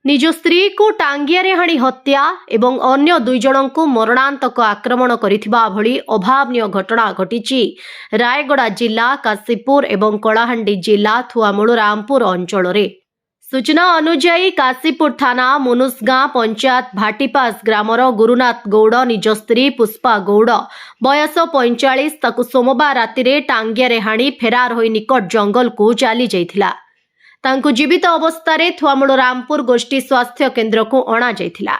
निज स्त्री को टांगियारे हाणी हत्या एवं अन्य दुई जन को मरणांतक आक्रमण करिथिबा भली अभावनीय घटना घटिछि रायगड़ा जिला काशीपुर एवं कलाहांडी जिला थुआमूल रामपुर अंचल रे। सूचना अनुसार काशीपुर थाना मुनुसगां पंचायत भाटीपास ग्रामर गुरुनाथ गौड़ निज स्त्री पुष्पा गौड़ बयस 45 ताकु सोमवार राति टांगियारे हाणी फेरार होई निकट जंगल को चली जाइथिला। तांकु जीवित अवस्था थुआमूल रामपुर गोष्ठी स्वास्थ्य केन्द्र को अणा जाइथिला,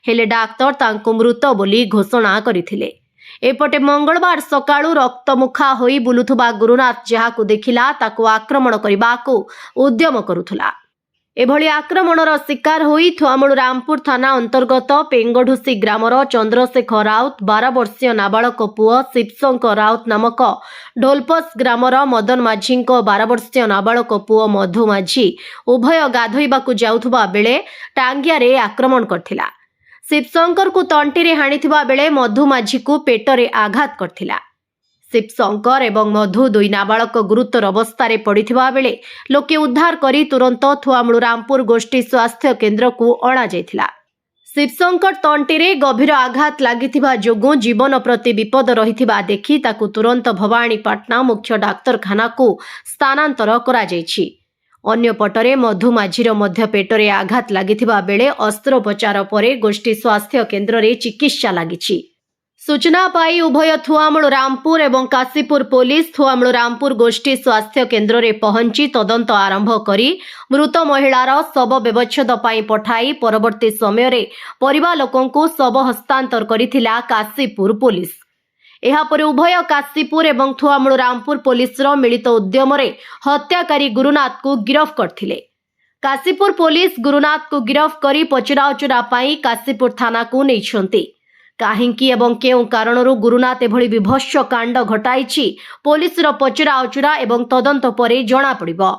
हेले डाक्तर तांकु मृत बोली घोषणा करथिले। एपटे मंगलवार सकाळु रक्तमुखा होई बुलुथुबा गुरुनाथ जहाकु देखिला ताकु आक्रमण करबाकू उद्यम करुथुला। एभली आक्रमणर शिकार होई थुआमूल रामपुर थाना अंतर्गत पेंगढुसी ग्रामर चंद्रशेखर राउत 12 वर्षीय नाबालक पुओ शिवशंकर राउत नामक ढोलपस ग्रामर मदन माझी 12 वर्षीय नाबालक पुओ मधु माझी उभय गाधोइबाकू जाउथुबा बेले टांगियारे आक्रमण करथिला। शिवशंकर को तंटीरे हाणिथिबा बेले मधु माझी को पेटरे आघात करथिला। शिवशंकर एवं मधु दुई नाबालक गुरुतर अवस्था पड़िथिबा बेले लोके उद्धार करी तुरंत थुआमूल रामपुर गोष्ठी स्वास्थ्य केन्द्र को अणा जाइथिला। शिवशंकर तंटीरे गभीर आघात लागिथिबा जोगु जीवन प्रति विपद रहिथिबा देखि ताकु तुरंत भवानीपाटना मुख्य डाक्तरखाना को स्थानांतर करा जाइछि। अन्य पटरे मधु माझीर मध्य पेटरे आघात लागिथिबा बेले अस्त्रोपचार परे गोष्ठी स्वास्थ्य केन्द्र रे चिकित्सा लागिछि। सूचना पाई उभय थुआमूल रामपुर एवं काशीपुर पुलिस थुआमूल रामपुर गोष्ठी स्वास्थ्य केन्द्र रे पहुंची तदंत आरंभ करी मृत महिलार शव व्यवच्छेद पाई पठाई परवर्ती समय रे परिवार लोकन को शव हस्तांतर करिथिला काशीपुर पुलिस। एहा परे उभय काशीपुर एवं थुआमूल रामपुर पुलिस रो मिलित उद्यम रे हत्याकारी गुरुनाथ को गिरफ्त करथिले। काशीपुर पुलिस गुरुनाथ को गिरफ्त करी पचराउचरा पाई काशीपुर थाना को नेइछंती। काहिंकी एवं केउ कारणरू गुरुनाथ एभली विभत्स कांड घटाइछि पुलिस रो पचराउचरा एवं तदंत परे जणा पड़िबो।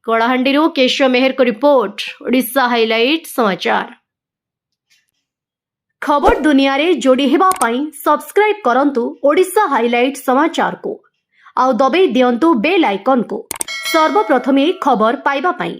कलाहांडीरू केशव मेहर को रिपोर्ट, ओडिशा हाइलाइट समाचार। खबर दुनिया रे जोड़ी हेबा पई सब्सक्राइब करंतु ओडिशा हाइलाइट समाचार को आउ दबे दियंतु बेल आइकन को सर्वप्रथमे खबर पाइबा पई।